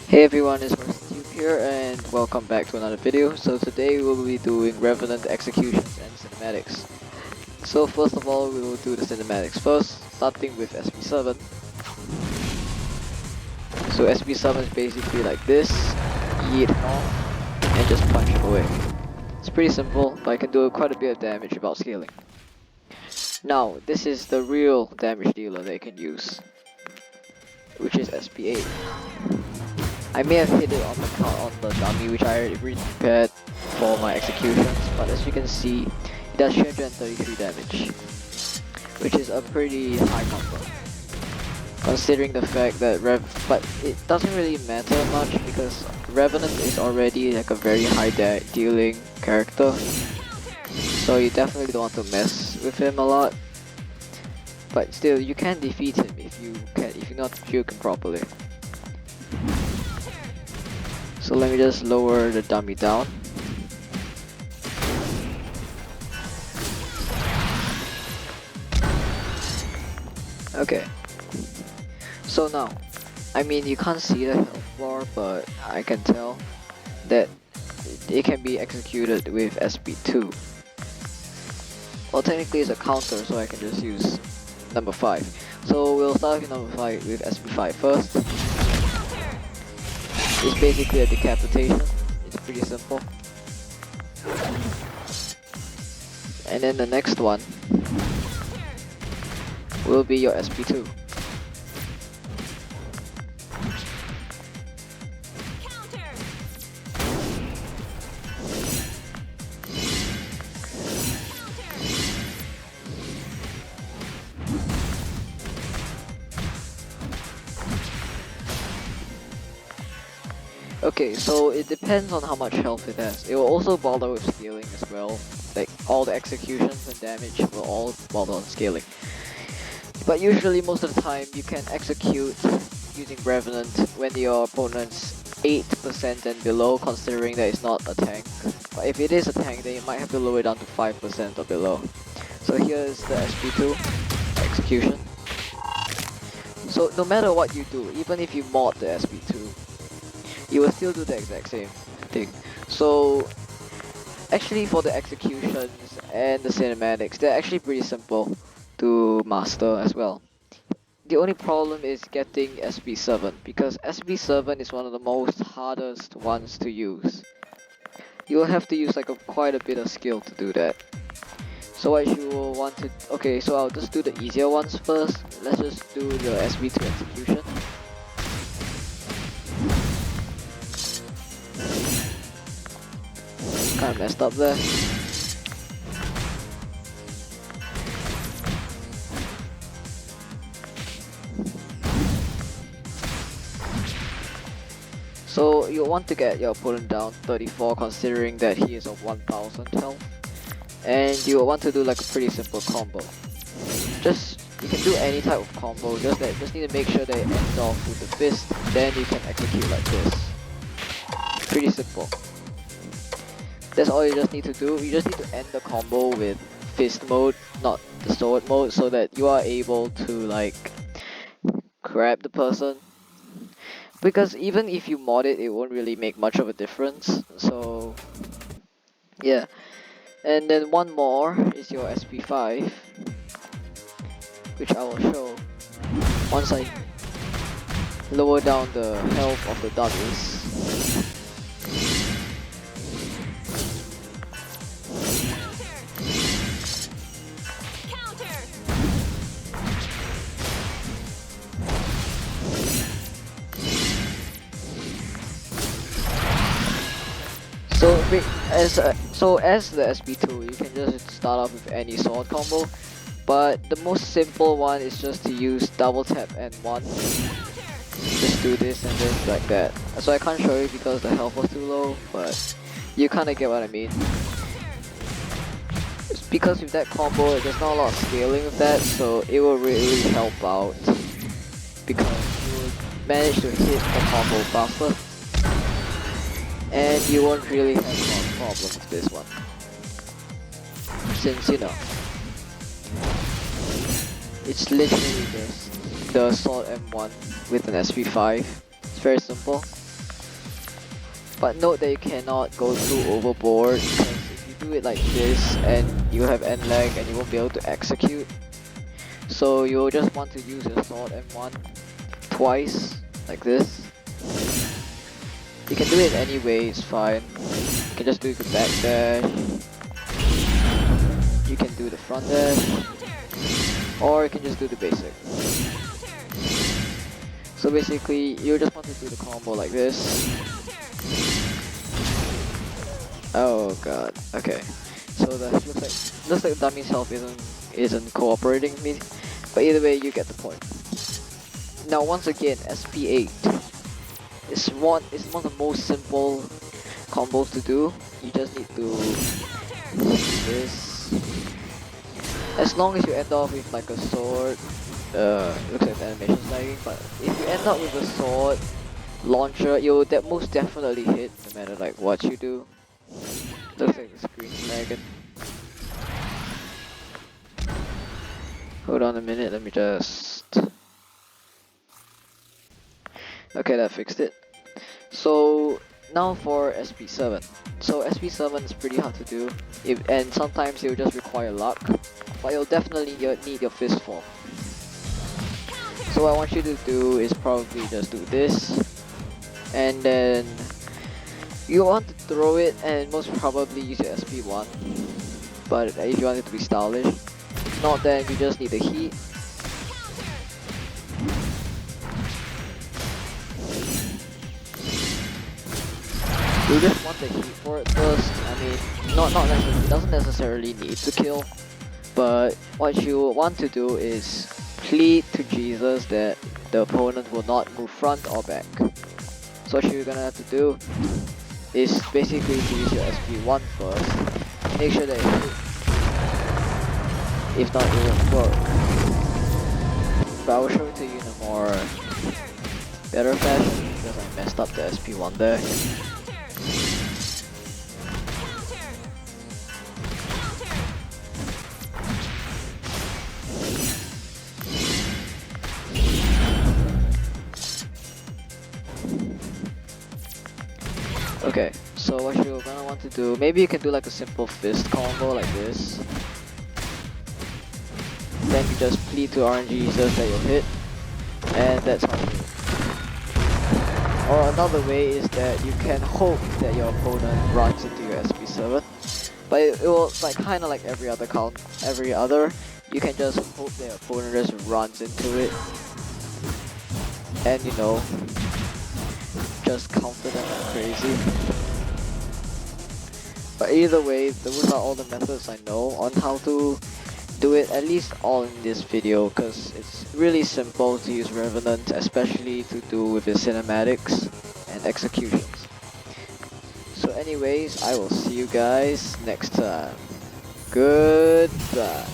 Hey everyone, it's Tube here and welcome back to another video. So today we'll be doing Revenant executions and cinematics. So first of all, we will do the cinematics first, starting with SB7. So SB7 is basically like this, yeet off, and just punch it away. It's pretty simple, but I can do quite a bit of damage without scaling. Now, this is the real damage dealer they can use, which is SB8. I may have hit it on the dummy, which I already prepared for my executions, but as you can see, it does 333 damage, which is a pretty high number, considering the fact that but it doesn't really matter much because Revenant is already like a very high dealing character, so you definitely don't want to mess with him a lot. But still, you can defeat him if you're not juking properly. So let me just lower the dummy down. Okay. So now, I mean you can't see the health bar, but I can tell that it can be executed with SB2. Well, technically it's a counter, so I can just use number 5. So we'll start with number 5 with SB5 first. It's basically a decapitation. It's pretty simple. And then the next one will be your SB2. Okay, so it depends on how much health it has. It will also bother with scaling as well. Like all the executions and damage will all bother on scaling. But usually most of the time you can execute using Revenant when your opponent's 8% and below, considering that it's not a tank. But if it is a tank, then you might have to lower it down to 5% or below. So here's the SB2 execution. So no matter what you do, even if you mod the SB2, you will still do the exact same thing. So actually for the executions and the cinematics, they're actually pretty simple to master as well. The only problem is getting SB7, because SB7 is one of the most hardest ones to use. You will have to use like quite a bit of skill to do that. So what you will want to... Okay, so I'll just do the easier ones first. Let's just do the SB2 execution. Kinda messed up there. So you want to get your opponent down 34, considering that he is of 1000 health. And you want to do like a pretty simple combo. You can do any type of combo, just need to make sure that it ends off with the fist, then you can execute like this. Pretty simple. That's all you just need to do. You just need to end the combo with fist mode, not the sword mode, so that you are able to like grab the person. Because even if you mod it, it won't really make much of a difference. So yeah. And then one more is your SP5, which I will show once I lower down the health of the dummies. So as the SB2, you can just start off with any sword combo, but the most simple one is just to use double tap and one. Just do this and just like that. So I can't show you because the health was too low, but you kind of get what I mean. It's because with that combo, there's not a lot of scaling with that, so it will really help out because you will manage to hit the combo faster. And you won't really have a lot of problems with this one. Since, you know, it's literally just the Assault M1 with an SP5. It's very simple. But note that you cannot go too overboard, because if you do it like this and you have end lag and you won't be able to execute. So you'll just want to use your sword M1 twice, like this. You can do it anyway, it's fine. You can just do the back dash. You can do the front dash. Or you can just do the basic. So basically, you just want to do the combo like this. Oh god, okay. So that looks like dummy's health isn't cooperating with me. But either way, you get the point. Now once again, SP8 is one of the most simple combos to do. You just need to do this. As long as you end off with like a sword, looks like the animation's lagging, but if you end up with a sword launcher, you'll most definitely hit no matter like what you do. Looks like the screen's lagging. Hold on a minute, let me just... Okay, that fixed it. So now for SP7. So SP7 is pretty hard to do, and sometimes you'll just require luck, but you'll definitely need your fist form. So what I want you to do is probably just do this, and then you want to throw it and most probably use your SP1, but if you want it to be stylish. If not, then you just need the heat. You just want the heat for it first. I mean, not necessarily, it doesn't necessarily need to kill, but what you want to do is plead to Jesus that the opponent will not move front or back. So what you're gonna have to do is basically to use your SP1 first. Make sure that it hits. If not, it won't work. But I will show it to you in a more better fashion because I messed up the SP1 there. Okay, so what you're gonna want to do, maybe you can do like a simple fist combo like this. Then you just plead to RNG Jesus that you'll hit, and that's how you do it. Or another way is that you can hope that your opponent runs into your SP7, but it will like kind of like every other, you can just hope that your opponent just runs into it, and you know, just counter them like crazy. But either way, those are all the methods I know on how to do it, at least all in this video, because it's really simple to use Revenant, especially to do with the cinematics and executions. So anyways, I will see you guys next time. Goodbye.